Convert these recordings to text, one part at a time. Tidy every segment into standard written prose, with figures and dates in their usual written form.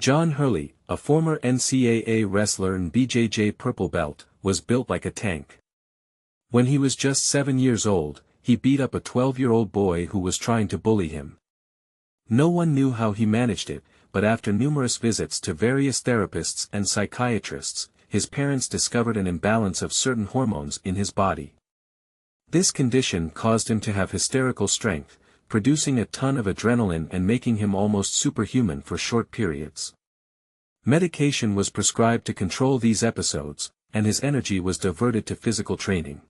John Hurley, a former NCAA wrestler and BJJ purple belt, was built like a tank. When he was just 7 years old, he beat up a 12-year-old boy who was trying to bully him. No one knew how he managed it, but after numerous visits to various therapists and psychiatrists, his parents discovered an imbalance of certain hormones in his body. This condition caused him to have hysterical strength, producing a ton of adrenaline and making him almost superhuman for short periods. Medication was prescribed to control these episodes, and his energy was diverted to physical training.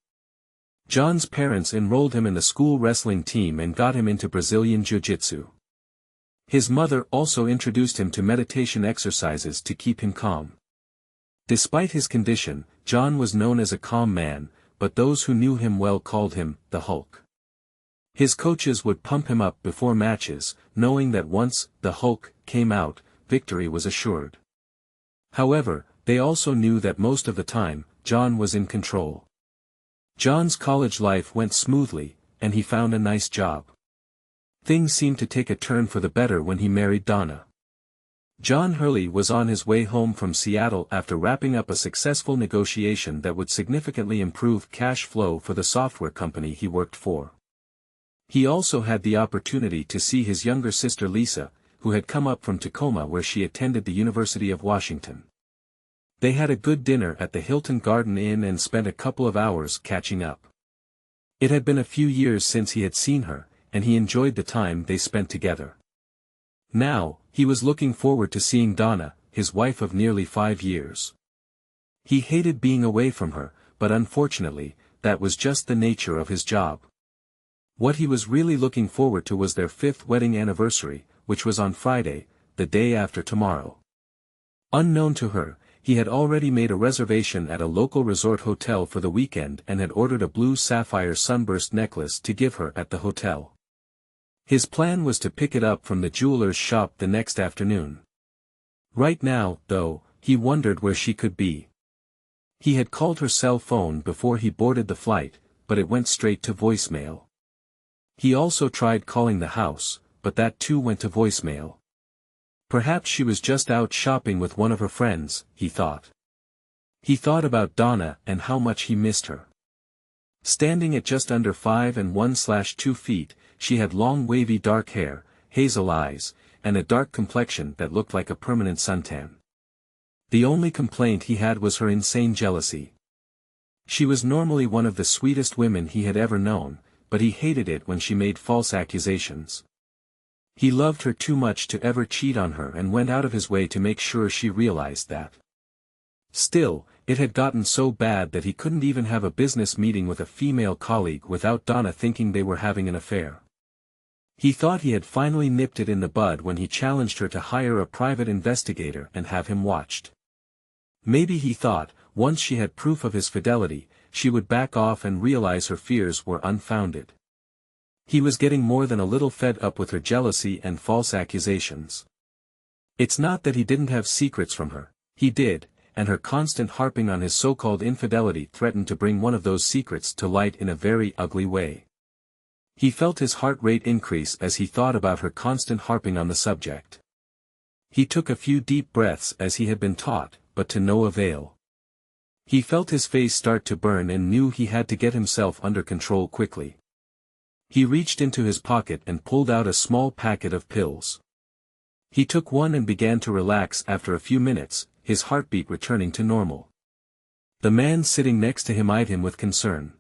John's parents enrolled him in the school wrestling team and got him into Brazilian Jiu-Jitsu. His mother also introduced him to meditation exercises to keep him calm. Despite his condition, John was known as a calm man, but those who knew him well called him the Hulk. His coaches would pump him up before matches, knowing that once the Hulk came out, victory was assured. However, they also knew that most of the time, John was in control. John's college life went smoothly, and he found a nice job. Things seemed to take a turn for the better when he married Donna. John Hurley was on his way home from Seattle after wrapping up a successful negotiation that would significantly improve cash flow for the software company he worked for. He also had the opportunity to see his younger sister Lisa, who had come up from Tacoma where she attended the University of Washington. They had a good dinner at the Hilton Garden Inn and spent a couple of hours catching up. It had been a few years since he had seen her, and he enjoyed the time they spent together. Now, he was looking forward to seeing Donna, his wife of nearly 5 years. He hated being away from her, but unfortunately, that was just the nature of his job. What he was really looking forward to was their 5th wedding anniversary, which was on Friday, the day after tomorrow. Unknown to her, he had already made a reservation at a local resort hotel for the weekend and had ordered a blue sapphire sunburst necklace to give her at the hotel. His plan was to pick it up from the jeweler's shop the next afternoon. Right now, though, he wondered where she could be. He had called her cell phone before he boarded the flight, but it went straight to voicemail. He also tried calling the house, but that too went to voicemail. Perhaps she was just out shopping with one of her friends, he thought. He thought about Donna and how much he missed her. Standing at just under 5 and 1/2 feet, she had long wavy dark hair, hazel eyes, and a dark complexion that looked like a permanent suntan. The only complaint he had was her insane jealousy. She was normally one of the sweetest women he had ever known, but he hated it when she made false accusations. He loved her too much to ever cheat on her and went out of his way to make sure she realized that. Still, it had gotten so bad that he couldn't even have a business meeting with a female colleague without Donna thinking they were having an affair. He thought he had finally nipped it in the bud when he challenged her to hire a private investigator and have him watched. Maybe he thought, once she had proof of his fidelity, she would back off and realize her fears were unfounded. He was getting more than a little fed up with her jealousy and false accusations. It's not that he didn't have secrets from her, he did, and her constant harping on his so-called infidelity threatened to bring one of those secrets to light in a very ugly way. He felt his heart rate increase as he thought about her constant harping on the subject. He took a few deep breaths as he had been taught, but to no avail. He felt his face start to burn and knew he had to get himself under control quickly. He reached into his pocket and pulled out a small packet of pills. He took one and began to relax after a few minutes, his heartbeat returning to normal. The man sitting next to him eyed him with concern.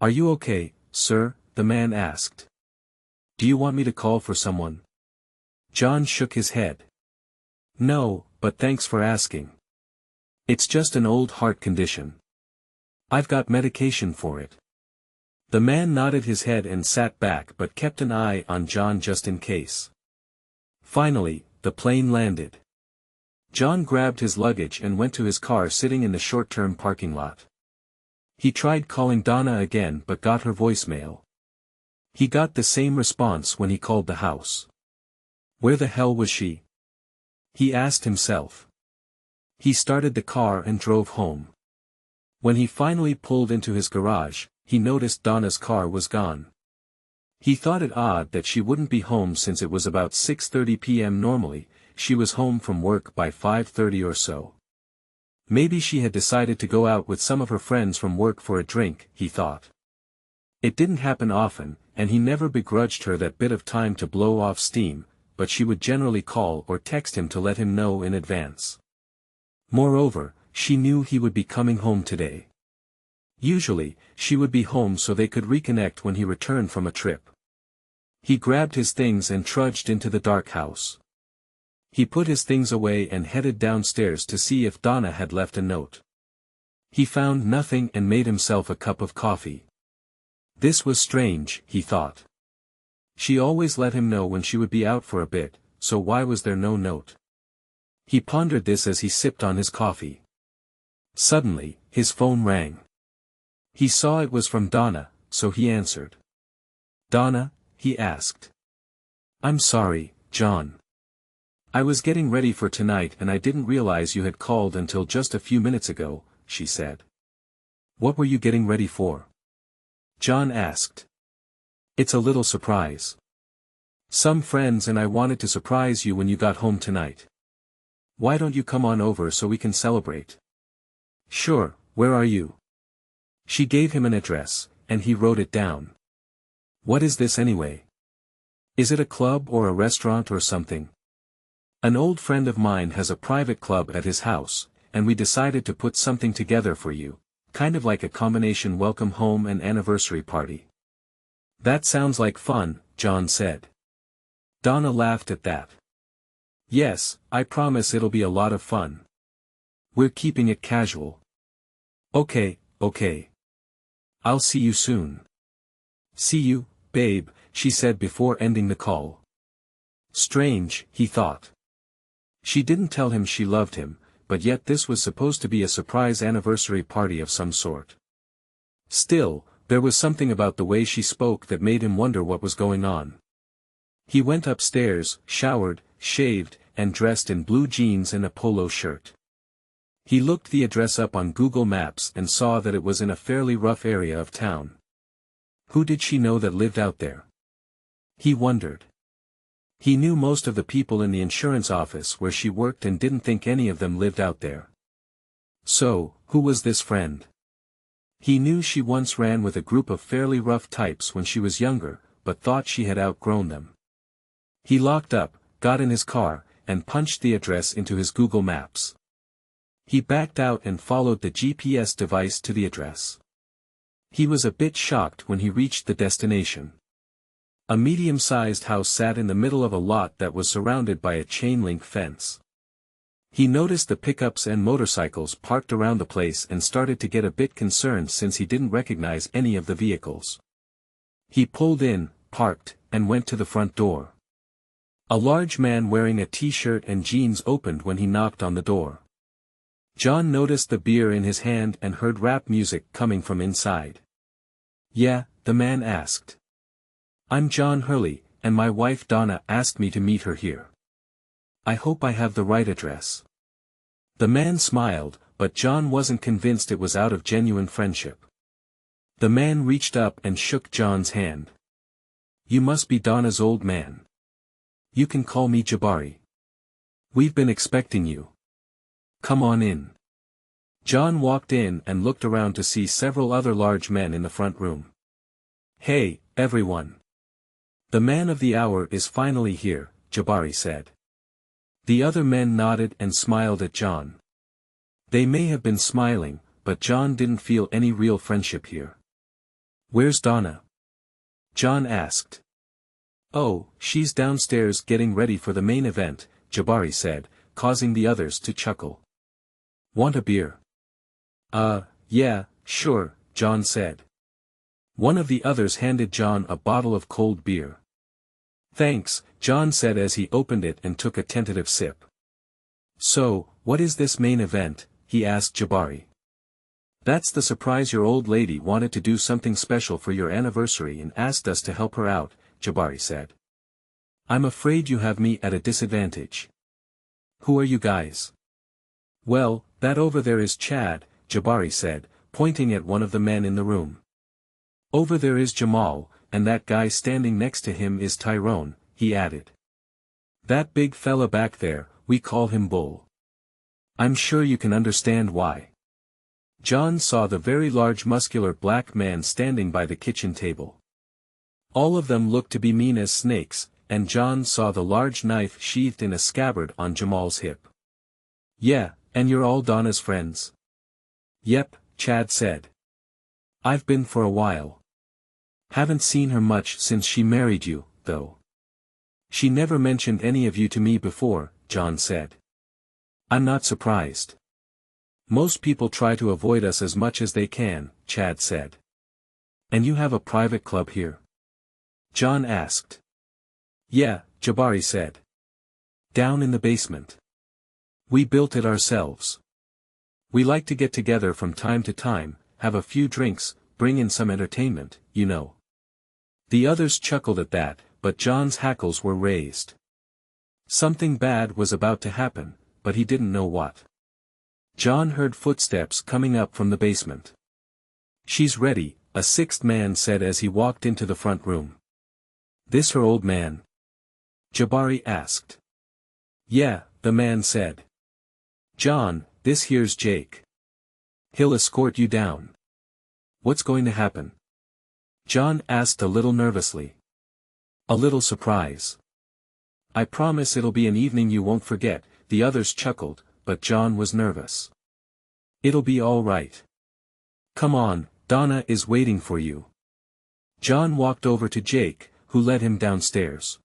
"Are you okay, sir?" the man asked. "Do you want me to call for someone?" John shook his head. "No, but thanks for asking. It's just an old heart condition. I've got medication for it." The man nodded his head and sat back but kept an eye on John just in case. Finally, the plane landed. John grabbed his luggage and went to his car sitting in the short-term parking lot. He tried calling Donna again but got her voicemail. He got the same response when he called the house. Where the hell was she? He asked himself. He started the car and drove home. When he finally pulled into his garage, he noticed Donna's car was gone. He thought it odd that she wouldn't be home since it was about 6:30 p.m. normally, she was home from work by 5:30 or so. Maybe she had decided to go out with some of her friends from work for a drink, he thought. It didn't happen often, and he never begrudged her that bit of time to blow off steam, but she would generally call or text him to let him know in advance. Moreover, she knew he would be coming home today. Usually, she would be home so they could reconnect when he returned from a trip. He grabbed his things and trudged into the dark house. He put his things away and headed downstairs to see if Donna had left a note. He found nothing and made himself a cup of coffee. This was strange, he thought. She always let him know when she would be out for a bit, so why was there no note? He pondered this as he sipped on his coffee. Suddenly, his phone rang. He saw it was from Donna, so he answered. "Donna?" he asked. "I'm sorry, John. I was getting ready for tonight and I didn't realize you had called until just a few minutes ago," she said. "What were you getting ready for?" John asked. "It's a little surprise. Some friends and I wanted to surprise you when you got home tonight. Why don't you come on over so we can celebrate?" "Sure, where are you?" She gave him an address, and he wrote it down. "What is this anyway? Is it a club or a restaurant or something?" "An old friend of mine has a private club at his house, and we decided to put something together for you, kind of like a combination welcome home and anniversary party." "That sounds like fun," John said. Donna laughed at that. "Yes, I promise it'll be a lot of fun. We're keeping it casual." Okay. I'll see you soon." "See you, babe," she said before ending the call. Strange, he thought. She didn't tell him she loved him, but yet this was supposed to be a surprise anniversary party of some sort. Still, there was something about the way she spoke that made him wonder what was going on. He went upstairs, showered, shaved, and dressed in blue jeans and a polo shirt. He looked the address up on Google Maps and saw that it was in a fairly rough area of town. Who did she know that lived out there? He wondered. He knew most of the people in the insurance office where she worked and didn't think any of them lived out there. So, who was this friend? He knew she once ran with a group of fairly rough types when she was younger, but thought she had outgrown them. He locked up, got in his car, and punched the address into his Google Maps. He backed out and followed the GPS device to the address. He was a bit shocked when he reached the destination. A medium-sized house sat in the middle of a lot that was surrounded by a chain-link fence. He noticed the pickups and motorcycles parked around the place and started to get a bit concerned since he didn't recognize any of the vehicles. He pulled in, parked, and went to the front door. A large man wearing a t-shirt and jeans opened when he knocked on the door. John noticed the beer in his hand and heard rap music coming from inside. "Yeah?" the man asked. "I'm John Hurley, and my wife Donna asked me to meet her here. I hope I have the right address." The man smiled, but John wasn't convinced it was out of genuine friendship. The man reached up and shook John's hand. "You must be Donna's old man. You can call me Jabari. We've been expecting you. Come on in." John walked in and looked around to see several other large men in the front room. "Hey, everyone. The man of the hour is finally here," Jabari said. The other men nodded and smiled at John. They may have been smiling, but John didn't feel any real friendship here. "Where's Donna?" John asked. "Oh, she's downstairs getting ready for the main event," Jabari said, causing the others to chuckle. "Want a beer?" Yeah, sure," John said. One of the others handed John a bottle of cold beer. "Thanks," John said as he opened it and took a tentative sip. "So, what is this main event?" he asked Jabari. "That's the surprise your old lady wanted to do something special for your anniversary and asked us to help her out," Jabari said. "I'm afraid you have me at a disadvantage." "Who are you guys?" "Well, that over there is Chad," Jabari said, pointing at one of the men in the room. "Over there is Jamal, and that guy standing next to him is Tyrone," he added. "That big fella back there," we call him Bull. I'm sure you can understand why. John saw the very large muscular black man standing by the kitchen table. All of them looked to be mean as snakes, and John saw the large knife sheathed in a scabbard on Jamal's hip. Yeah, and you're all Donna's friends? Yep, Chad said. I've been for a while. Haven't seen her much since she married you, though. She never mentioned any of you to me before, John said. I'm not surprised. Most people try to avoid us as much as they can, Chad said. And you have a private club here? John asked. Yeah, Jabari said. Down in the basement. We built it ourselves. We like to get together from time to time, have a few drinks, bring in some entertainment, you know. The others chuckled at that, but John's hackles were raised. Something bad was about to happen, but he didn't know what. John heard footsteps coming up from the basement. She's ready, a sixth man said as he walked into the front room. This her old man? Jabari asked. Yeah, the man said. John, this here's Jake. He'll escort you down. What's going to happen? John asked a little nervously. A little surprise. I promise it'll be an evening you won't forget, the others chuckled, but John was nervous. It'll be all right. Come on, Donna is waiting for you. John walked over to Jake, who led him downstairs.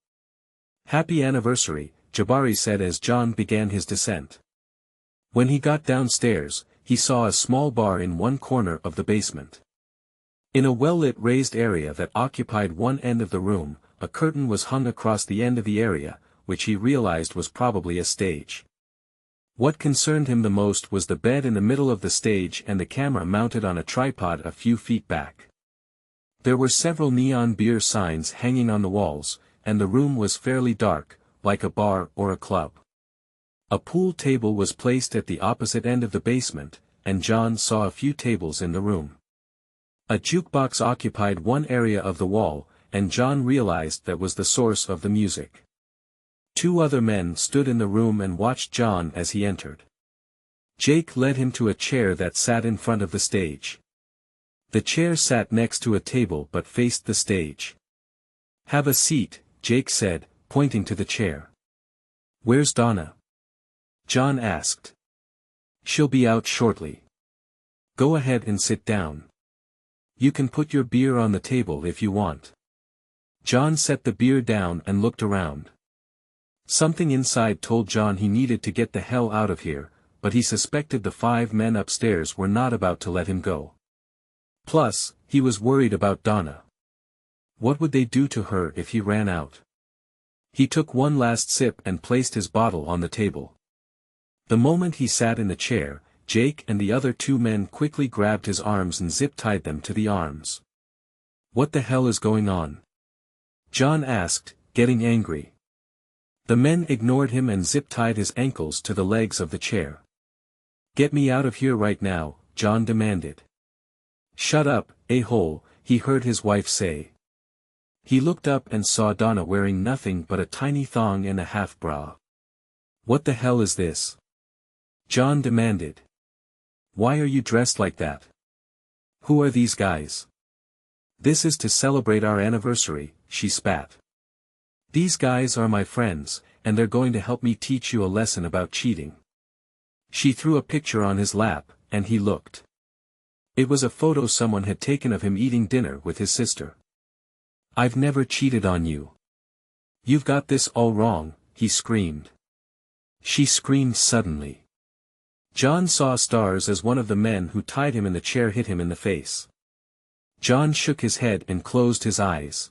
Happy anniversary, Jabari said as John began his descent. When he got downstairs, he saw a small bar in one corner of the basement. In a well-lit raised area that occupied one end of the room, a curtain was hung across the end of the area, which he realized was probably a stage. What concerned him the most was the bed in the middle of the stage and the camera mounted on a tripod a few feet back. There were several neon beer signs hanging on the walls, and the room was fairly dark, like a bar or a club. A pool table was placed at the opposite end of the basement, and John saw a few tables in the room. A jukebox occupied one area of the wall, and John realized that was the source of the music. Two other men stood in the room and watched John as he entered. Jake led him to a chair that sat in front of the stage. The chair sat next to a table but faced the stage. Have a seat, Jake said, pointing to the chair. Where's Donna? John asked. She'll be out shortly. Go ahead and sit down. You can put your beer on the table if you want. John set the beer down and looked around. Something inside told John he needed to get the hell out of here, but he suspected the 5 men upstairs were not about to let him go. Plus, he was worried about Donna. What would they do to her if he ran out? He took one last sip and placed his bottle on the table. The moment he sat in the chair, Jake and the other 2 men quickly grabbed his arms and zip-tied them to the arms. What the hell is going on? John asked, getting angry. The men ignored him and zip-tied his ankles to the legs of the chair. Get me out of here right now, John demanded. Shut up, a-hole, he heard his wife say. He looked up and saw Donna wearing nothing but a tiny thong and a half-bra. What the hell is this? John demanded. Why are you dressed like that? Who are these guys? This is to celebrate our anniversary, she spat. These guys are my friends, and they're going to help me teach you a lesson about cheating. She threw a picture on his lap, and he looked. It was a photo someone had taken of him eating dinner with his sister. I've never cheated on you. You've got this all wrong, he screamed. She screamed suddenly. John saw stars as one of the men who tied him in the chair hit him in the face. John shook his head and closed his eyes.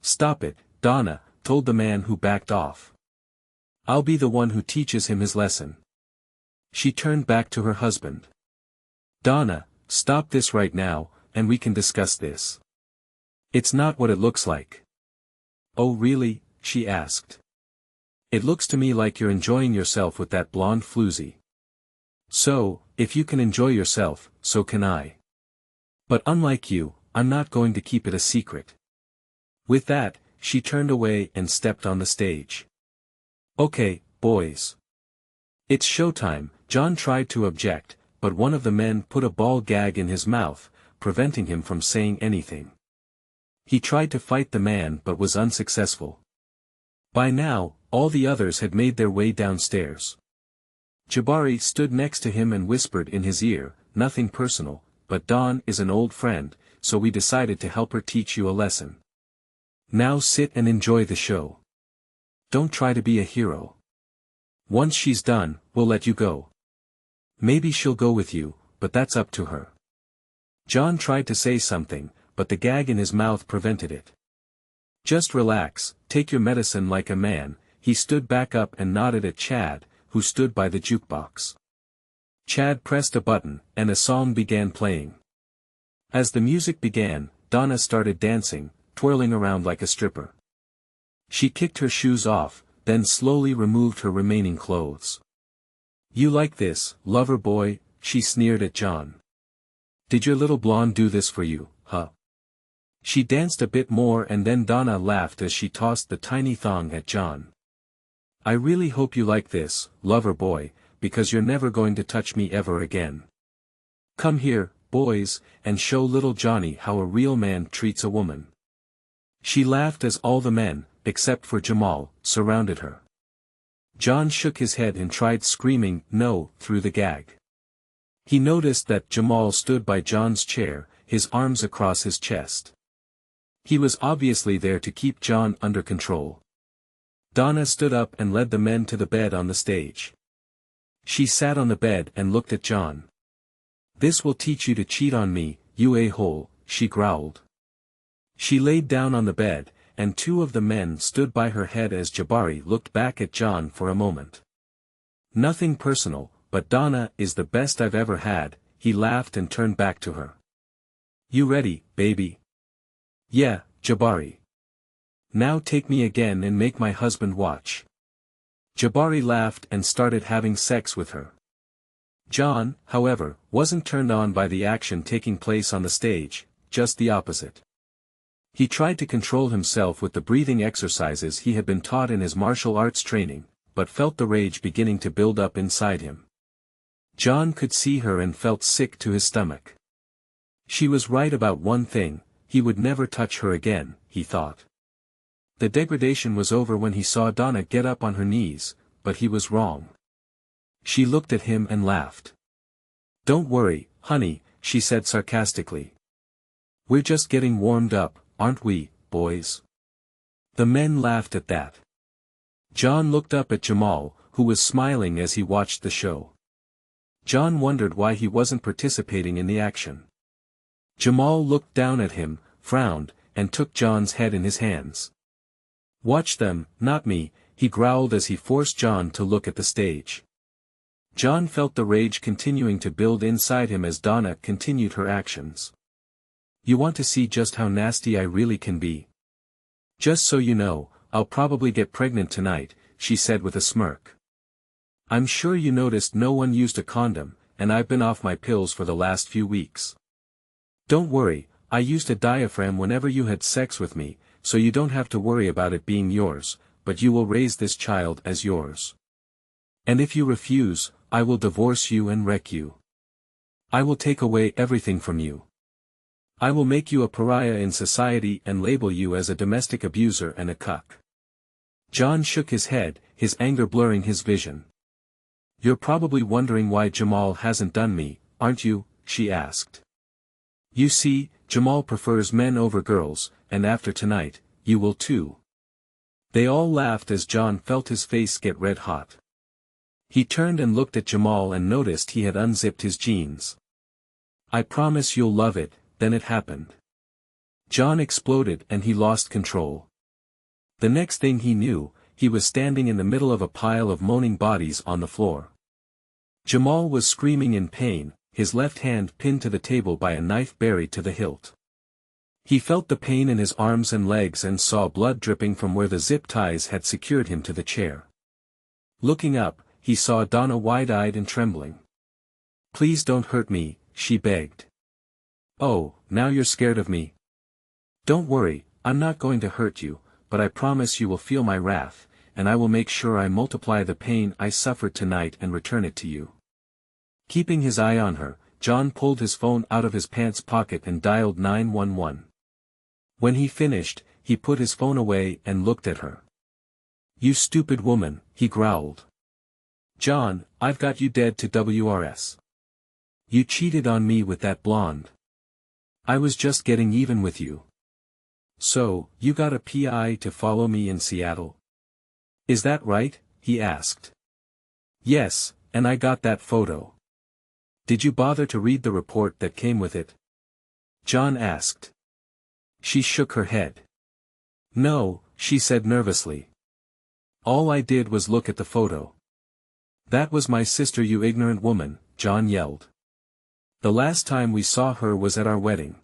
Stop it, Donna, told the man who backed off. I'll be the one who teaches him his lesson. She turned back to her husband. Donna, stop this right now, and we can discuss this. It's not what it looks like. Oh really? She asked. It looks to me like you're enjoying yourself with that blonde floozy. So, if you can enjoy yourself, so can I. But unlike you, I'm not going to keep it a secret. With that, she turned away and stepped on the stage. Okay, boys. It's showtime. John tried to object, but one of the men put a ball gag in his mouth, preventing him from saying anything. He tried to fight the man but was unsuccessful. By now, all the others had made their way downstairs. Jabari stood next to him and whispered in his ear, "Nothing personal, but Dawn is an old friend, so we decided to help her teach you a lesson. Now sit and enjoy the show. Don't try to be a hero. Once she's done, we'll let you go. Maybe she'll go with you, but that's up to her." John tried to say something, but the gag in his mouth prevented it. "Just relax, take your medicine like a man." He stood back up and nodded at Chad, who stood by the jukebox. Chad pressed a button, and a song began playing. As the music began, Donna started dancing, twirling around like a stripper. She kicked her shoes off, then slowly removed her remaining clothes. "You like this, lover boy?" she sneered at John. "Did your little blonde do this for you, huh?" She danced a bit more and then Donna laughed as she tossed the tiny thong at John. "I really hope you like this, lover boy, because you're never going to touch me ever again. Come here, boys, and show little Johnny how a real man treats a woman." She laughed as all the men, except for Jamal, surrounded her. John shook his head and tried screaming "no" through the gag. He noticed that Jamal stood by John's chair, his arms across his chest. He was obviously there to keep John under control. Donna stood up and led the men to the bed on the stage. She sat on the bed and looked at John. "This will teach you to cheat on me, you a-hole," she growled. She laid down on the bed, and two of the men stood by her head as Jabari looked back at John for a moment. "Nothing personal, but Donna is the best I've ever had," he laughed and turned back to her. "You ready, baby?" "Yeah, Jabari. Now take me again and make my husband watch." Jabari laughed and started having sex with her. John, however, wasn't turned on by the action taking place on the stage, just the opposite. He tried to control himself with the breathing exercises he had been taught in his martial arts training, but felt the rage beginning to build up inside him. John could see her and felt sick to his stomach. She was right about one thing, he would never touch her again, he thought. The degradation was over when he saw Donna get up on her knees, but he was wrong. She looked at him and laughed. "Don't worry, honey," she said sarcastically. "We're just getting warmed up, aren't we, boys?" The men laughed at that. John looked up at Jamal, who was smiling as he watched the show. John wondered why he wasn't participating in the action. Jamal looked down at him, frowned, and took John's head in his hands. "Watch them, not me," he growled as he forced John to look at the stage. John felt the rage continuing to build inside him as Donna continued her actions. "You want to see just how nasty I really can be? Just so you know, I'll probably get pregnant tonight," she said with a smirk. "I'm sure you noticed no one used a condom, and I've been off my pills for the last few weeks. Don't worry, I used a diaphragm whenever you had sex with me, so you don't have to worry about it being yours, but you will raise this child as yours. And if you refuse, I will divorce you and wreck you. I will take away everything from you. I will make you a pariah in society and label you as a domestic abuser and a cuck." John shook his head, his anger blurring his vision. "You're probably wondering why Jamal hasn't done me, aren't you?" she asked. "You see, Jamal prefers men over girls, and after tonight, you will too." They all laughed as John felt his face get red hot. He turned and looked at Jamal and noticed he had unzipped his jeans. "I promise you'll love it." Then it happened. John exploded and he lost control. The next thing he knew, he was standing in the middle of a pile of moaning bodies on the floor. Jamal was screaming in pain, his left hand pinned to the table by a knife buried to the hilt. He felt the pain in his arms and legs and saw blood dripping from where the zip ties had secured him to the chair. Looking up, he saw Donna wide-eyed and trembling. "Please don't hurt me," she begged. "Oh, now you're scared of me? Don't worry, I'm not going to hurt you, but I promise you will feel my wrath, and I will make sure I multiply the pain I suffered tonight and return it to you." Keeping his eye on her, John pulled his phone out of his pants pocket and dialed 911. When he finished, he put his phone away and looked at her. "You stupid woman," he growled. "John, I've got you dead to WRS. You cheated on me with that blonde. I was just getting even with you. So, you got a PI to follow me in Seattle? Is that right?" he asked. "Yes, and I got that photo. Did you bother to read the report that came with it?" John asked. She shook her head. "No," she said nervously. "All I did was look at the photo." "That was my sister, you ignorant woman," John yelled. "The last time we saw her was at our wedding.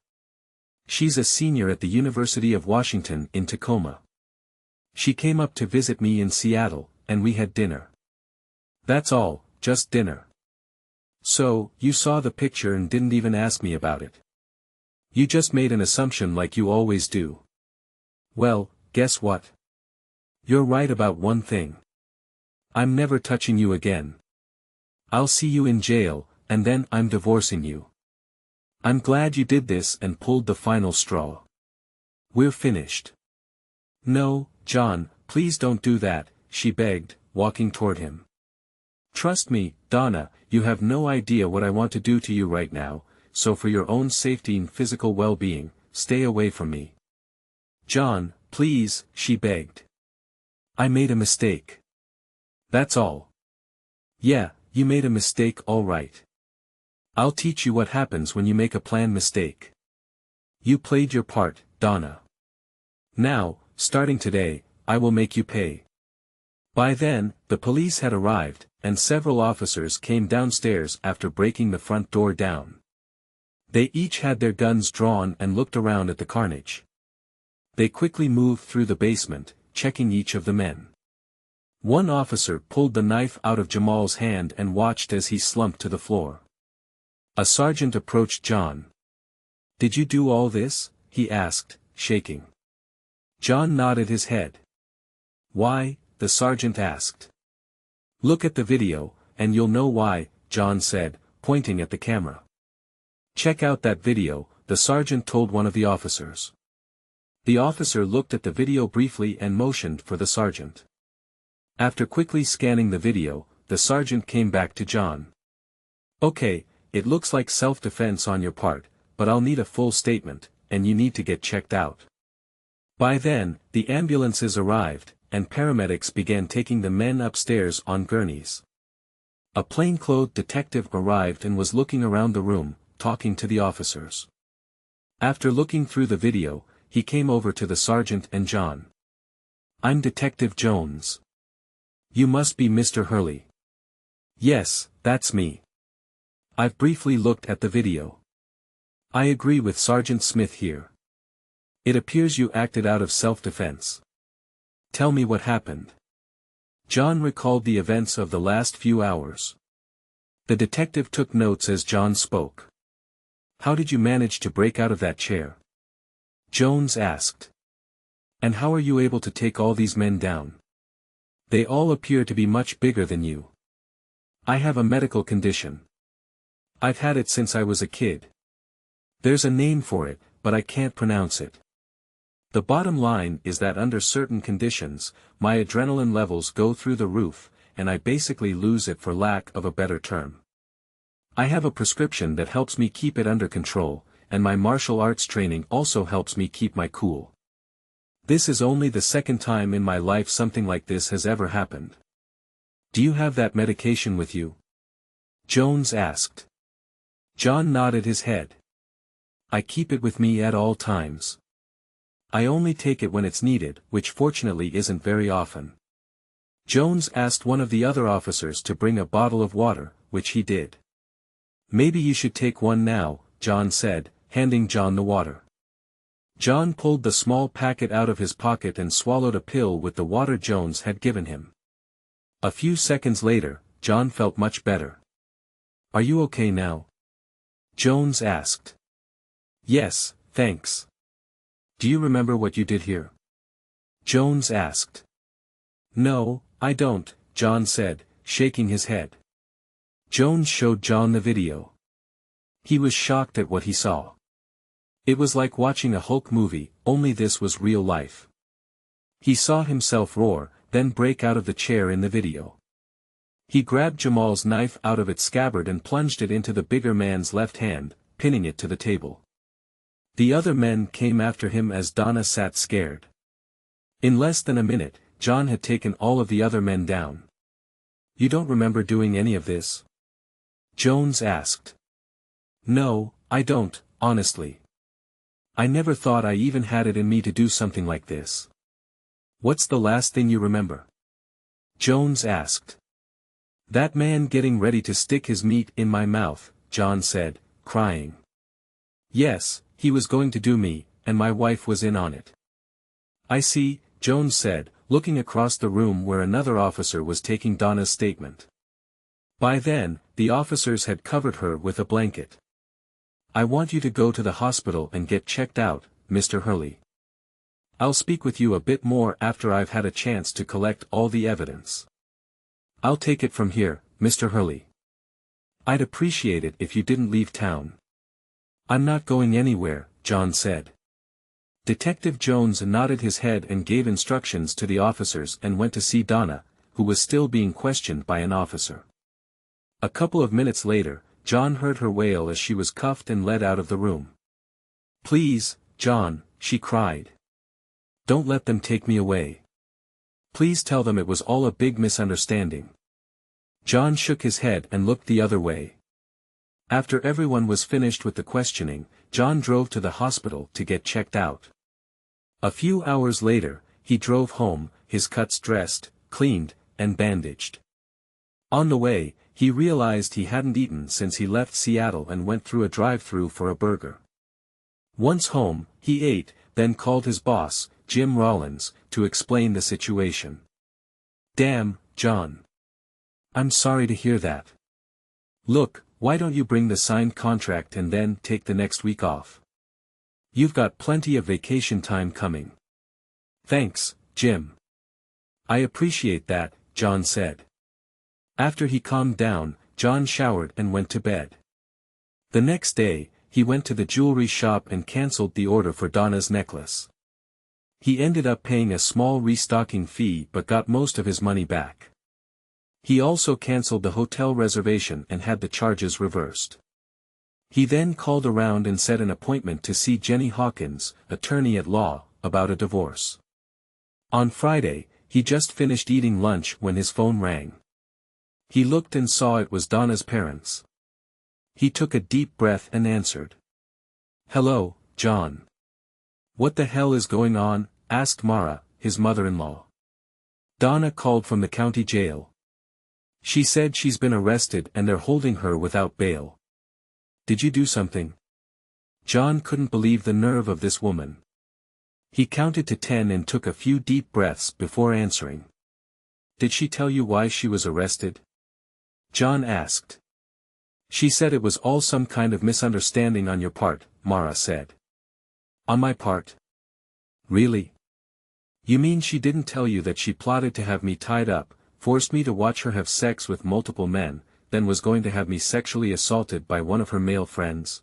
She's a senior at the University of Washington in Tacoma. She came up to visit me in Seattle, and we had dinner. That's all, just dinner. So, you saw the picture and didn't even ask me about it. You just made an assumption like you always do. Well, guess what? You're right about one thing. I'm never touching you again. I'll see you in jail, and then I'm divorcing you. I'm glad you did this and pulled the final straw. We're finished." "No, John, please don't do that," she begged, walking toward him. "Trust me, Donna, you have no idea what I want to do to you right now, so for your own safety and physical well-being, stay away from me." "John, please," she begged. "I made a mistake. That's all." "Yeah, you made a mistake, all right. I'll teach you what happens when you make a planned mistake. You played your part, Donna. Now, starting today, I will make you pay." By then, the police had arrived, and several officers came downstairs after breaking the front door down. They each had their guns drawn and looked around at the carnage. They quickly moved through the basement, checking each of the men. One officer pulled the knife out of Jamal's hand and watched as he slumped to the floor. A sergeant approached John. "Did you do all this?" he asked, shaking. John nodded his head. "Why?" the sergeant asked. "Look at the video, and you'll know why," John said, pointing at the camera. "Check out that video," the sergeant told one of the officers. The officer looked at the video briefly and motioned for the sergeant. After quickly scanning the video, the sergeant came back to John. "Okay, it looks like self-defense on your part, but I'll need a full statement, and you need to get checked out." By then, the ambulances arrived, and paramedics began taking the men upstairs on gurneys. A plainclothed detective arrived and was looking around the room, talking to the officers. After looking through the video, he came over to the sergeant and John. "I'm Detective Jones. You must be Mr. Hurley." "Yes, that's me. I've briefly looked at the video. I agree with Sergeant Smith here. It appears you acted out of self-defense. Tell me what happened." John recalled the events of the last few hours. The detective took notes as John spoke. "How did you manage to break out of that chair?" Jones asked. "And how are you able to take all these men down? They all appear to be much bigger than you." "I have a medical condition. I've had it since I was a kid. There's a name for it, but I can't pronounce it. The bottom line is that under certain conditions, my adrenaline levels go through the roof, and I basically lose it for lack of a better term. I have a prescription that helps me keep it under control, and my martial arts training also helps me keep my cool. This is only the second time in my life something like this has ever happened." "Do you have that medication with you?" Jones asked. John nodded his head. "I keep it with me at all times. I only take it when it's needed, which fortunately isn't very often." Jones asked one of the other officers to bring a bottle of water, which he did. "Maybe you should take one now," John said, handing John the water. John pulled the small packet out of his pocket and swallowed a pill with the water Jones had given him. A few seconds later, John felt much better. "Are you okay now?" Jones asked. "Yes, thanks. Do you remember what you did here?" Jones asked. No, I don't, John said, shaking his head. Jones showed John the video. He was shocked at what he saw. It was like watching a Hulk movie, only this was real life. He saw himself roar, then break out of the chair in the video. He grabbed Jamal's knife out of its scabbard and plunged it into the bigger man's left hand, pinning it to the table. The other men came after him as Donna sat scared. In less than a minute, John had taken all of the other men down. You don't remember doing any of this? Jones asked. No, I don't, honestly. I never thought I even had it in me to do something like this. What's the last thing you remember? Jones asked. That man getting ready to stick his meat in my mouth, John said, crying. Yes, he was going to do me, and my wife was in on it. I see, Jones said, looking across the room where another officer was taking Donna's statement. By then, the officers had covered her with a blanket. I want you to go to the hospital and get checked out, Mr. Hurley. I'll speak with you a bit more after I've had a chance to collect all the evidence. I'll take it from here, Mr. Hurley. I'd appreciate it if you didn't leave town. I'm not going anywhere, John said. Detective Jones nodded his head and gave instructions to the officers and went to see Donna, who was still being questioned by an officer. A couple of minutes later, John heard her wail as she was cuffed and led out of the room. Please, John, she cried. Don't let them take me away. Please tell them it was all a big misunderstanding. John shook his head and looked the other way. After everyone was finished with the questioning, John drove to the hospital to get checked out. A few hours later, he drove home, his cuts dressed, cleaned, and bandaged. On the way, he realized he hadn't eaten since he left Seattle and went through a drive-thru for a burger. Once home, he ate, then called his boss, Jim Rollins, to explain the situation. Damn, John. I'm sorry to hear that. Look, why don't you bring the signed contract and then take the next week off? You've got plenty of vacation time coming. Thanks, Jim. I appreciate that, John said. After he calmed down, John showered and went to bed. The next day, he went to the jewelry shop and canceled the order for Donna's necklace. He ended up paying a small restocking fee but got most of his money back. He also canceled the hotel reservation and had the charges reversed. He then called around and set an appointment to see Jenny Hawkins, attorney at law, about a divorce. On Friday, he just finished eating lunch when his phone rang. He looked and saw it was Donna's parents. He took a deep breath and answered. Hello, John. What the hell is going on? Asked Mara, his mother-in-law. Donna called from the county jail. She said she's been arrested and they're holding her without bail. Did you do something? John couldn't believe the nerve of this woman. He counted to 10 and took a few deep breaths before answering. Did she tell you why she was arrested? John asked. She said it was all some kind of misunderstanding on your part, Mara said. On my part? Really? You mean she didn't tell you that she plotted to have me tied up, forced me to watch her have sex with multiple men, then was going to have me sexually assaulted by one of her male friends?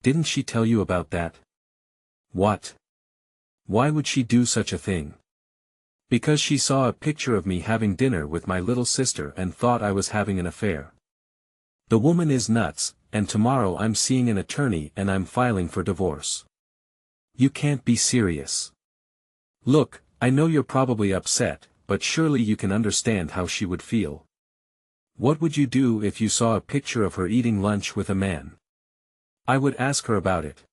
Didn't she tell you about that? What? Why would she do such a thing? Because she saw a picture of me having dinner with my little sister and thought I was having an affair. The woman is nuts, and tomorrow I'm seeing an attorney and I'm filing for divorce. You can't be serious. Look, I know you're probably upset, but surely you can understand how she would feel. What would you do if you saw a picture of her eating lunch with a man? I would ask her about it.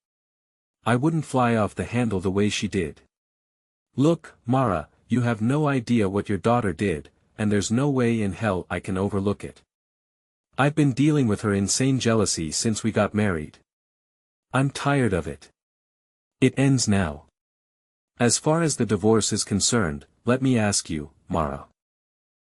I wouldn't fly off the handle the way she did. Look, Mara, you have no idea what your daughter did, and there's no way in hell I can overlook it. I've been dealing with her insane jealousy since we got married. I'm tired of it. It ends now. As far as the divorce is concerned, let me ask you, Mara.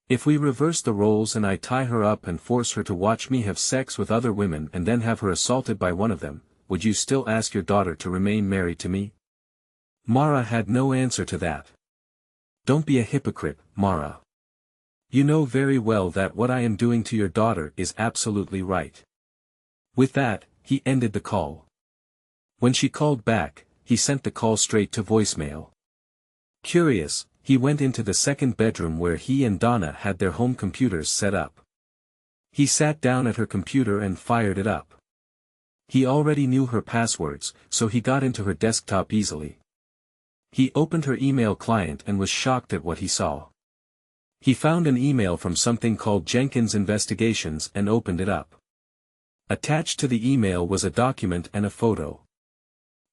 If we reverse the roles and I tie her up and force her to watch me have sex with other women and then have her assaulted by one of them, would you still ask your daughter to remain married to me? Mara had no answer to that. Don't be a hypocrite, Mara. You know very well that what I am doing to your daughter is absolutely right. With that, he ended the call. When she called back, he sent the call straight to voicemail. Curious, he went into the second bedroom where he and Donna had their home computers set up. He sat down at her computer and fired it up. He already knew her passwords, so he got into her desktop easily. He opened her email client and was shocked at what he saw. He found an email from something called Jenkins Investigations and opened it up. Attached to the email was a document and a photo.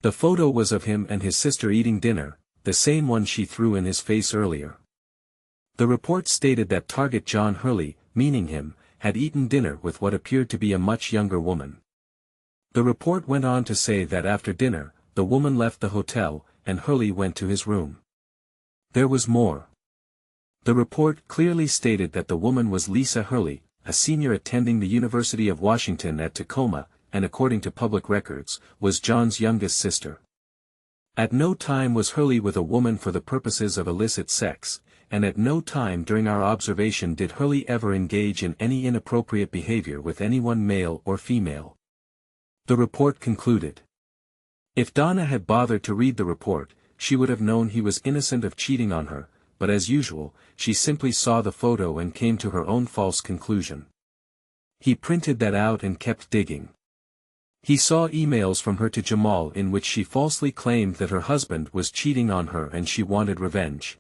The photo was of him and his sister eating dinner, the same one she threw in his face earlier. The report stated that target John Hurley, meaning him, had eaten dinner with what appeared to be a much younger woman. The report went on to say that after dinner, the woman left the hotel, and Hurley went to his room. There was more. The report clearly stated that the woman was Lisa Hurley, a senior attending the University of Washington at Tacoma, and according to public records, was John's youngest sister. At no time was Hurley with a woman for the purposes of illicit sex, and at no time during our observation did Hurley ever engage in any inappropriate behavior with anyone, male or female. The report concluded. If Donna had bothered to read the report, she would have known he was innocent of cheating on her, but as usual, she simply saw the photo and came to her own false conclusion. He printed that out and kept digging. He saw emails from her to Jamal in which she falsely claimed that her husband was cheating on her and she wanted revenge.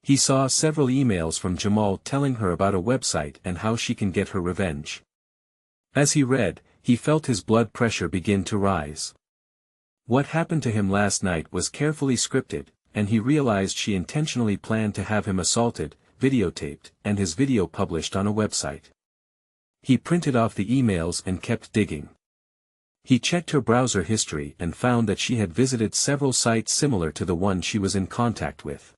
He saw several emails from Jamal telling her about a website and how she can get her revenge. As he read, he felt his blood pressure begin to rise. What happened to him last night was carefully scripted, and he realized she intentionally planned to have him assaulted, videotaped, and his video published on a website. He printed off the emails and kept digging. He checked her browser history and found that she had visited several sites similar to the one she was in contact with.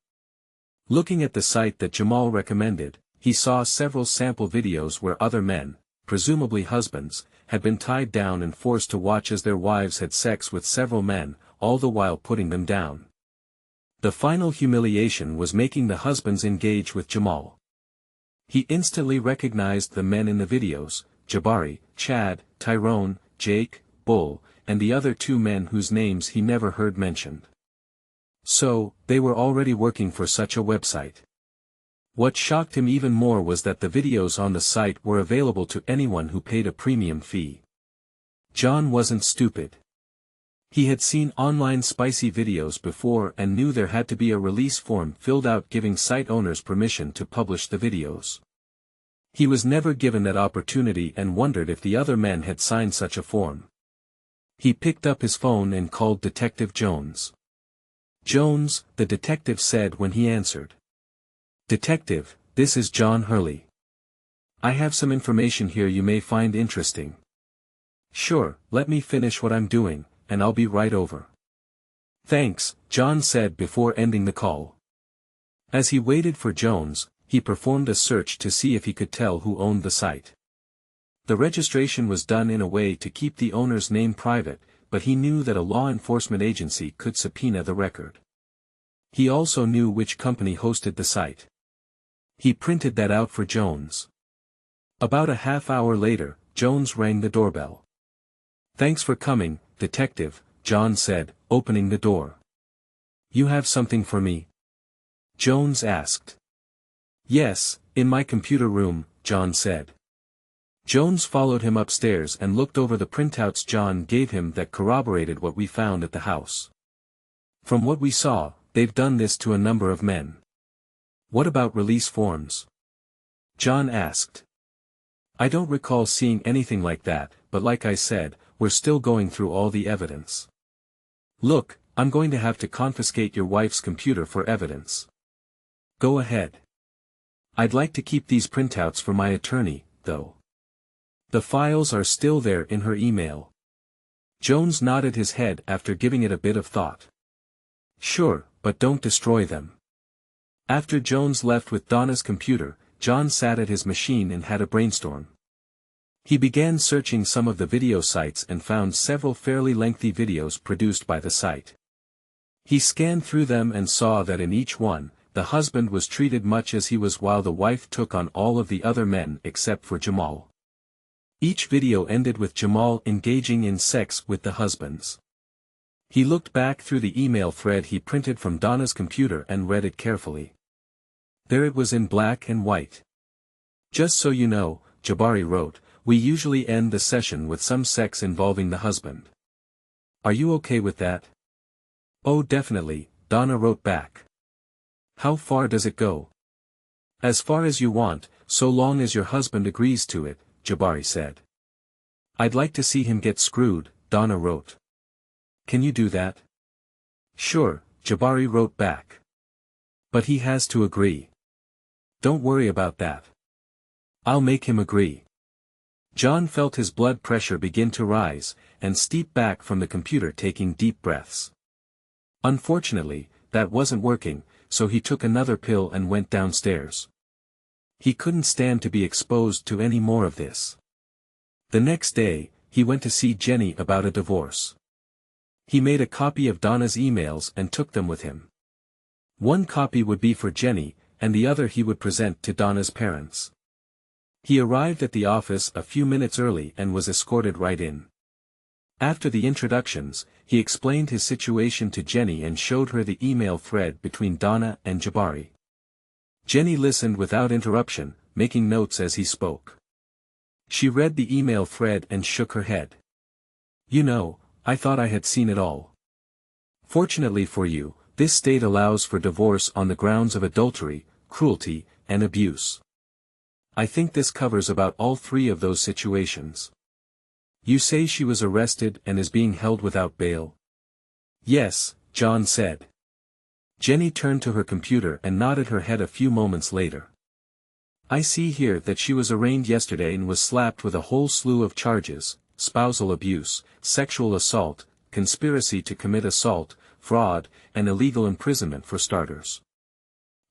Looking at the site that Jamal recommended, he saw several sample videos where other men, presumably husbands, had been tied down and forced to watch as their wives had sex with several men, all the while putting them down. The final humiliation was making the husbands engage with Jamal. He instantly recognized the men in the videos, Jabari, Chad, Tyrone, Jake, Bull, and the other two men whose names he never heard mentioned. So, they were already working for such a website. What shocked him even more was that the videos on the site were available to anyone who paid a premium fee. John wasn't stupid. He had seen online spicy videos before and knew there had to be a release form filled out giving site owners permission to publish the videos. He was never given that opportunity and wondered if the other men had signed such a form. He picked up his phone and called Detective Jones. Jones, the detective said when he answered. Detective, this is John Hurley. I have some information here you may find interesting. Sure, let me finish what I'm doing, and I'll be right over. Thanks, John said before ending the call. As he waited for Jones, he performed a search to see if he could tell who owned the site. The registration was done in a way to keep the owner's name private, but he knew that a law enforcement agency could subpoena the record. He also knew which company hosted the site. He printed that out for Jones. About a half hour later, Jones rang the doorbell. Thanks for coming, Detective, John said, opening the door. You have something for me? Jones asked. Yes, in my computer room, John said. Jones followed him upstairs and looked over the printouts John gave him that corroborated what we found at the house. From what we saw, they've done this to a number of men. What about release forms? John asked. I don't recall seeing anything like that, but like I said, we're still going through all the evidence. Look, I'm going to have to confiscate your wife's computer for evidence. Go ahead. I'd like to keep these printouts for my attorney, though. The files are still there in her email. Jones nodded his head after giving it a bit of thought. Sure, but don't destroy them. After Jones left with Donna's computer, John sat at his machine and had a brainstorm. He began searching some of the video sites and found several fairly lengthy videos produced by the site. He scanned through them and saw that in each one, the husband was treated much as he was while the wife took on all of the other men except for Jamal. Each video ended with Jamal engaging in sex with the husbands. He looked back through the email thread he printed from Donna's computer and read it carefully. There it was in black and white. "Just so you know," Jabari wrote, "we usually end the session with some sex involving the husband. Are you okay with that?" "Oh, definitely," Donna wrote back. "How far does it go?" "As far as you want, so long as your husband agrees to it," Jabari said. "I'd like to see him get screwed," Donna wrote. "Can you do that?" "Sure," Jabari wrote back. "But he has to agree." "Don't worry about that. I'll make him agree." John felt his blood pressure begin to rise, and steep back from the computer, taking deep breaths. Unfortunately, that wasn't working, so he took another pill and went downstairs. He couldn't stand to be exposed to any more of this. The next day, he went to see Jenny about a divorce. He made a copy of Donna's emails and took them with him. One copy would be for Jenny, and the other he would present to Donna's parents. He arrived at the office a few minutes early and was escorted right in. After the introductions, he explained his situation to Jenny and showed her the email thread between Donna and Jabari. Jenny listened without interruption, making notes as he spoke. She read the email thread and shook her head. "You know, I thought I had seen it all. Fortunately for you, this state allows for divorce on the grounds of adultery, cruelty, and abuse. I think this covers about all three of those situations." "You say she was arrested and is being held without bail?" "Yes," John said. Jenny turned to her computer and nodded her head a few moments later. "I see here that she was arraigned yesterday and was slapped with a whole slew of charges: spousal abuse, sexual assault, conspiracy to commit assault, fraud, and illegal imprisonment for starters.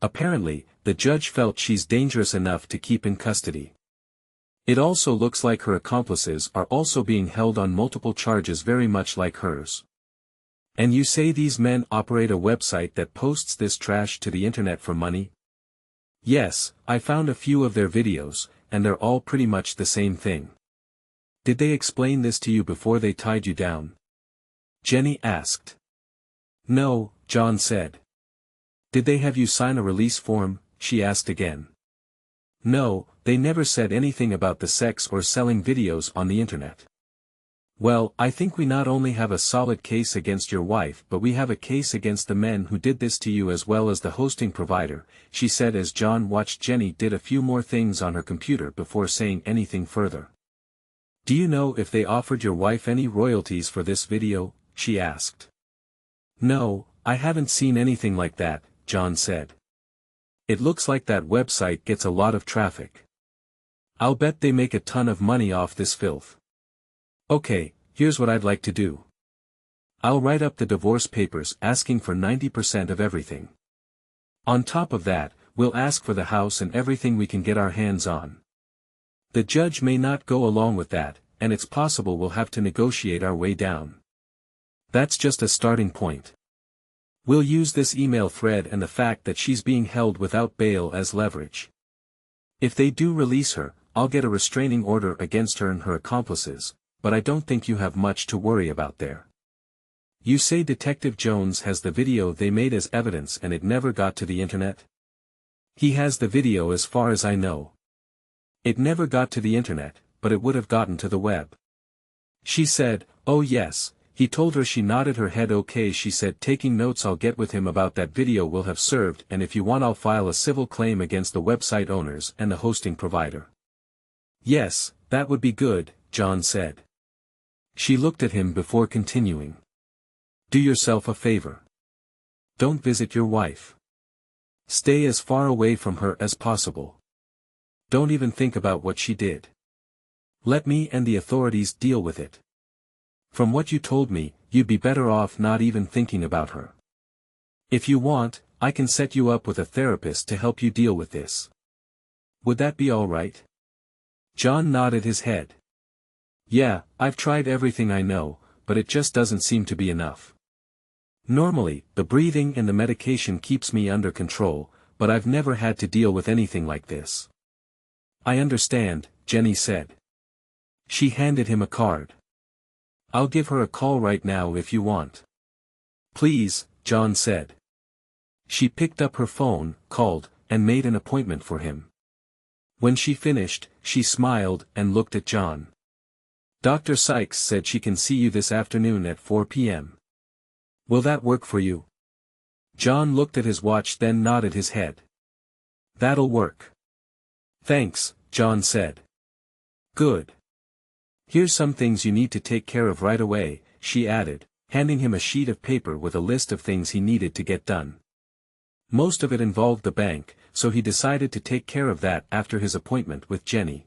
Apparently, the judge felt she's dangerous enough to keep in custody. It also looks like her accomplices are also being held on multiple charges very much like hers. And you say these men operate a website that posts this trash to the internet for money?" "Yes, I found a few of their videos, and they're all pretty much the same thing." "Did they explain this to you before they tied you down?" Jenny asked. "No," John said. "Did they have you sign a release form?" she asked again. "No, they never said anything about the sex or selling videos on the internet." "Well, I think we not only have a solid case against your wife but we have a case against the men who did this to you as well as the hosting provider," she said as John watched Jenny did a few more things on her computer before saying anything further. "Do you know if they offered your wife any royalties for this video?" she asked. "No, I haven't seen anything like that," John said. "It looks like that website gets a lot of traffic. I'll bet they make a ton of money off this filth. Okay, here's what I'd like to do. I'll write up the divorce papers asking for 90% of everything. On top of that, we'll ask for the house and everything we can get our hands on. The judge may not go along with that, and it's possible we'll have to negotiate our way down. That's just a starting point. We'll use this email thread and the fact that she's being held without bail as leverage. If they do release her, I'll get a restraining order against her and her accomplices, but I don't think you have much to worry about there. You say Detective Jones has the video they made as evidence and it never got to the internet?" "He has the video as far as I know. It never got to the internet, but it would have gotten to the web." She said, "Oh yes." He told her. She nodded her head. "Okay," she said, taking notes. "I'll get with him about that video we'll have served, and if you want I'll file a civil claim against the website owners and the hosting provider." "Yes, that would be good," John said. She looked at him before continuing. "Do yourself a favor. Don't visit your wife. Stay as far away from her as possible. Don't even think about what she did. Let me and the authorities deal with it. From what you told me, you'd be better off not even thinking about her. If you want, I can set you up with a therapist to help you deal with this. Would that be all right?" John nodded his head. "Yeah, I've tried everything I know, but it just doesn't seem to be enough. Normally, the breathing and the medication keeps me under control, but I've never had to deal with anything like this. I understand, Jenny said. She handed him a card. I'll give her a call right now if you want. Please, John said. She picked up her phone, called, and made an appointment for him. When she finished, she smiled and looked at John. Dr. Sykes said she can see you this afternoon at 4 p.m. Will that work for you? John looked at his watch then nodded his head. That'll work. Thanks, John said. Good. Here's some things you need to take care of right away, she added, handing him a sheet of paper with a list of things he needed to get done. Most of it involved the bank, so he decided to take care of that after his appointment with Jenny.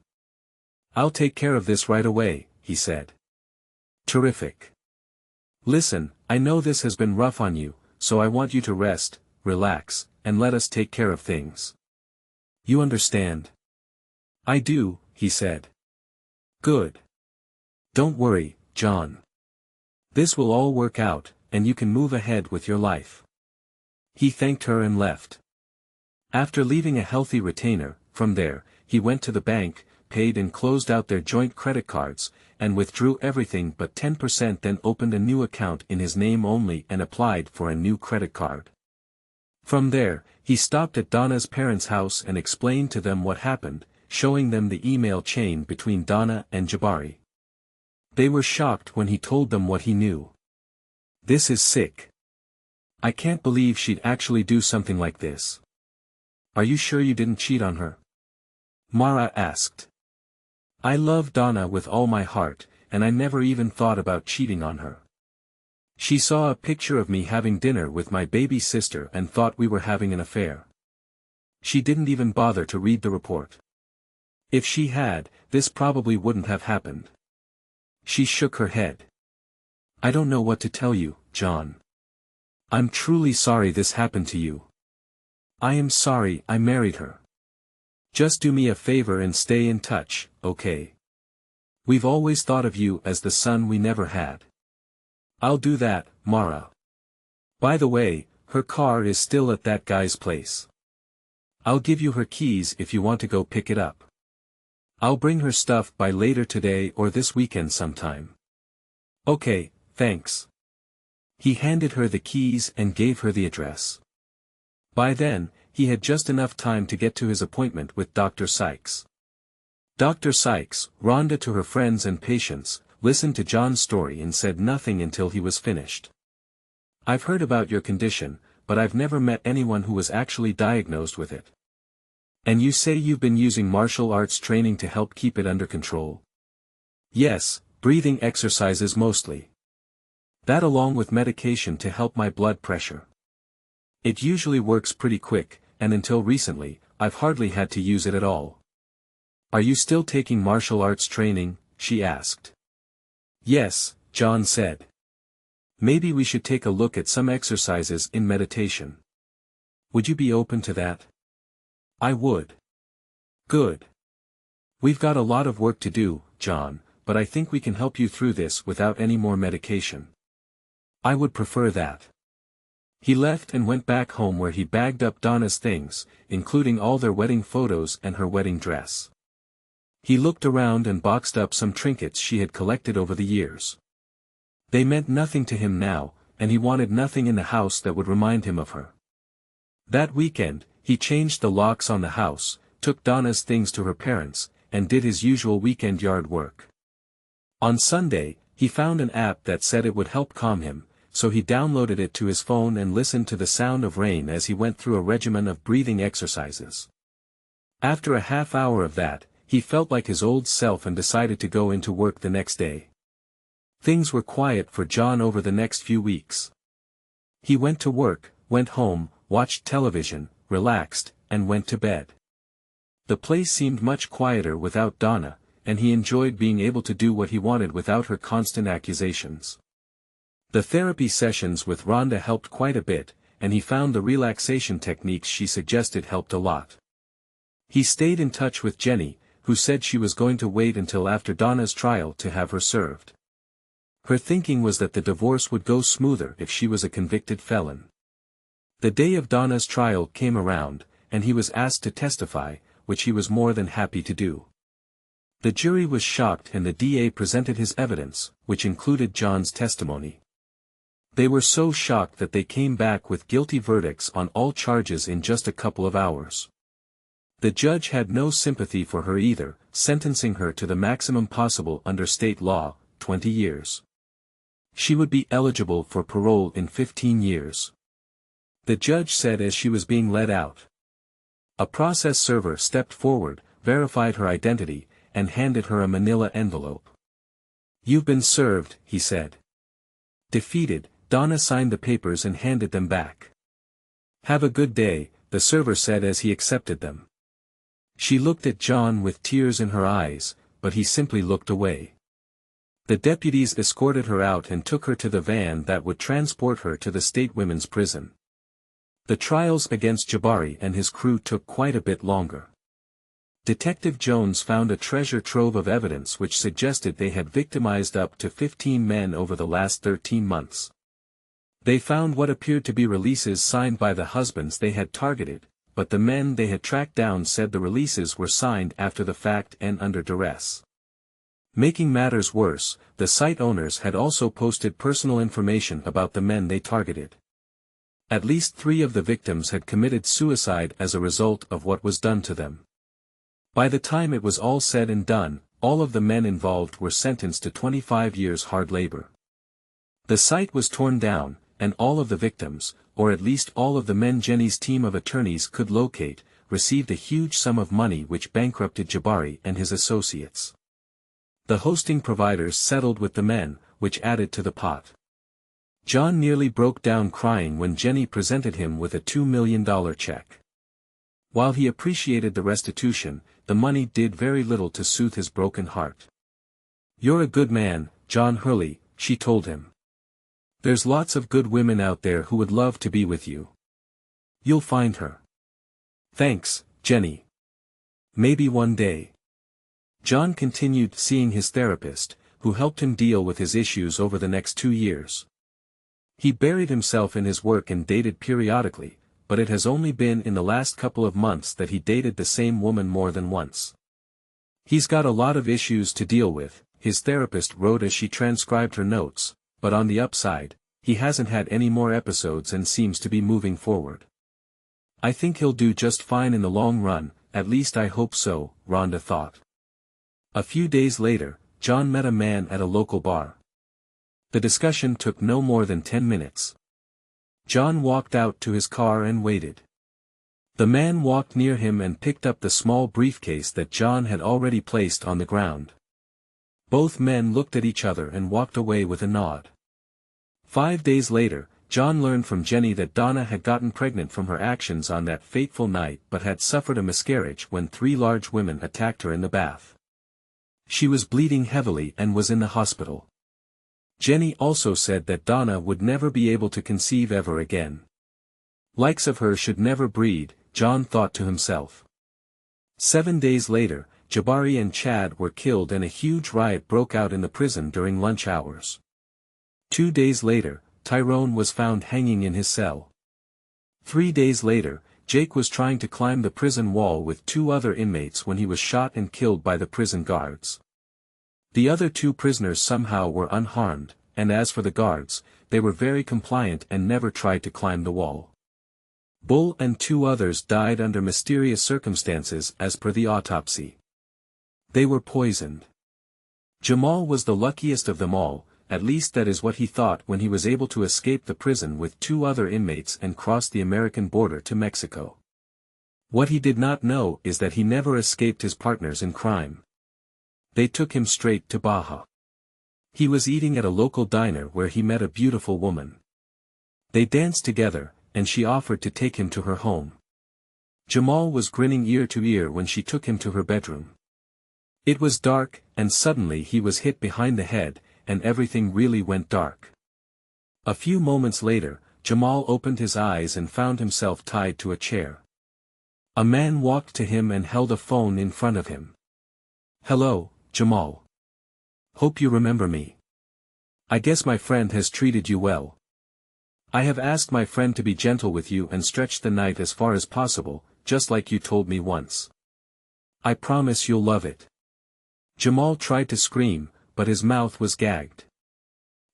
I'll take care of this right away, he said. Terrific. Listen, I know this has been rough on you, so I want you to rest, relax, and let us take care of things. You understand? I do, he said. Good. Don't worry, John. This will all work out, and you can move ahead with your life. He thanked her and left. After leaving a healthy retainer, from there, he went to the bank, paid and closed out their joint credit cards, and withdrew everything but 10%, then opened a new account in his name only and applied for a new credit card. From there, he stopped at Donna's parents' house and explained to them what happened, showing them the email chain between Donna and Jabari. They were shocked when he told them what he knew. This is sick. I can't believe she'd actually do something like this. Are you sure you didn't cheat on her? Mara asked. I love Donna with all my heart, and I never even thought about cheating on her. She saw a picture of me having dinner with my baby sister and thought we were having an affair. She didn't even bother to read the report. If she had, this probably wouldn't have happened. She shook her head. I don't know what to tell you, John. I'm truly sorry this happened to you. I am sorry I married her. Just do me a favor and stay in touch, okay? We've always thought of you as the son we never had. I'll do that, Mara. By the way, her car is still at that guy's place. I'll give you her keys if you want to go pick it up. I'll bring her stuff by later today or this weekend sometime. Okay, thanks. He handed her the keys and gave her the address. By then, he had just enough time to get to his appointment with Dr. Sykes. Dr. Sykes, Rhonda to her friends and patients, listened to John's story and said nothing until he was finished. I've heard about your condition, but I've never met anyone who was actually diagnosed with it. And you say you've been using martial arts training to help keep it under control? Yes, breathing exercises mostly. That along with medication to help my blood pressure. It usually works pretty quick, and until recently, I've hardly had to use it at all. Are you still taking martial arts training? She asked. Yes, John said. Maybe we should take a look at some exercises in meditation. Would you be open to that? I would. Good. We've got a lot of work to do, John, but I think we can help you through this without any more medication. I would prefer that. He left and went back home where he bagged up Donna's things, including all their wedding photos and her wedding dress. He looked around and boxed up some trinkets she had collected over the years. They meant nothing to him now, and he wanted nothing in the house that would remind him of her. That weekend, he changed the locks on the house, took Donna's things to her parents, and did his usual weekend yard work. On Sunday, he found an app that said it would help calm him, so he downloaded it to his phone and listened to the sound of rain as he went through a regimen of breathing exercises. After a half hour of that, he felt like his old self and decided to go into work the next day. Things were quiet for John over the next few weeks. He went to work, went home, watched television, relaxed, and went to bed. The place seemed much quieter without Donna, and he enjoyed being able to do what he wanted without her constant accusations. The therapy sessions with Rhonda helped quite a bit, and he found the relaxation techniques she suggested helped a lot. He stayed in touch with Jenny, who said she was going to wait until after Donna's trial to have her served. Her thinking was that the divorce would go smoother if she was a convicted felon. The day of Donna's trial came around, and he was asked to testify, which he was more than happy to do. The jury was shocked and the DA presented his evidence, which included John's testimony. They were so shocked that they came back with guilty verdicts on all charges in just a couple of hours. The judge had no sympathy for her either, sentencing her to the maximum possible under state law, 20 years. She would be eligible for parole in 15 years. The judge said as she was being led out. A process server stepped forward, verified her identity, and handed her a manila envelope. "You've been served," he said. Defeated, Donna signed the papers and handed them back. "Have a good day," the server said as he accepted them. She looked at John with tears in her eyes, but he simply looked away. The deputies escorted her out and took her to the van that would transport her to the state women's prison. The trials against Jabari and his crew took quite a bit longer. Detective Jones found a treasure trove of evidence which suggested they had victimized up to 15 men over the last 13 months. They found what appeared to be releases signed by the husbands they had targeted, but the men they had tracked down said the releases were signed after the fact and under duress. Making matters worse, the site owners had also posted personal information about the men they targeted. At least 3 of the victims had committed suicide as a result of what was done to them. By the time it was all said and done, all of the men involved were sentenced to 25 years hard labor. The site was torn down, and all of the victims, or at least all of the men Jenny's team of attorneys could locate, received a huge sum of money which bankrupted Jabari and his associates. The hosting providers settled with the men, which added to the pot. John nearly broke down crying when Jenny presented him with a $2 million check. While he appreciated the restitution, the money did very little to soothe his broken heart. "You're a good man, John Hurley," she told him. "There's lots of good women out there who would love to be with you. You'll find her." "Thanks, Jenny. Maybe one day." John continued seeing his therapist, who helped him deal with his issues over the next 2 years. He buried himself in his work and dated periodically, but it has only been in the last couple of months that he dated the same woman more than once. "He's got a lot of issues to deal with," his therapist wrote as she transcribed her notes, "but on the upside, he hasn't had any more episodes and seems to be moving forward. I think he'll do just fine in the long run, at least I hope so," Rhonda thought. A few days later, John met a man at a local bar. The discussion took no more than 10 minutes. John walked out to his car and waited. The man walked near him and picked up the small briefcase that John had already placed on the ground. Both men looked at each other and walked away with a nod. 5 days later, John learned from Jenny that Donna had gotten pregnant from her actions on that fateful night but had suffered a miscarriage when 3 large women attacked her in the bath. She was bleeding heavily and was in the hospital. Jenny also said that Donna would never be able to conceive ever again. Likes of her should never breed, John thought to himself. 7 days later, Jabari and Chad were killed and a huge riot broke out in the prison during lunch hours. 2 days later, Tyrone was found hanging in his cell. 3 days later, Jake was trying to climb the prison wall with 2 other inmates when he was shot and killed by the prison guards. The other 2 prisoners somehow were unharmed, and as for the guards, they were very compliant and never tried to climb the wall. Bull and 2 others died under mysterious circumstances as per the autopsy. They were poisoned. Jamal was the luckiest of them all, at least that is what he thought when he was able to escape the prison with 2 other inmates and cross the American border to Mexico. What he did not know is that he never escaped his partners in crime. They took him straight to Baja. He was eating at a local diner where he met a beautiful woman. They danced together, and she offered to take him to her home. Jamal was grinning ear to ear when she took him to her bedroom. It was dark, and suddenly he was hit behind the head, and everything really went dark. A few moments later, Jamal opened his eyes and found himself tied to a chair. A man walked to him and held a phone in front of him. "Hello, Jamal. Hope you remember me. I guess my friend has treated you well. I have asked my friend to be gentle with you and stretch the night as far as possible, just like you told me once. I promise you'll love it. Jamal tried to scream, but his mouth was gagged.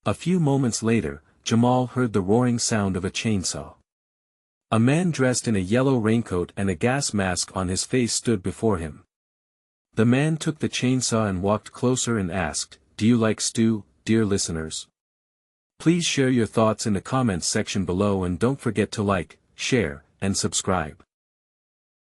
A few moments later, Jamal heard the roaring sound of a chainsaw. A man dressed in a yellow raincoat and a gas mask on his face stood before him. The man took the chainsaw and walked closer and asked, "Do you like stew, dear listeners? Please share your thoughts in the comments section below and don't forget to like, share, and subscribe.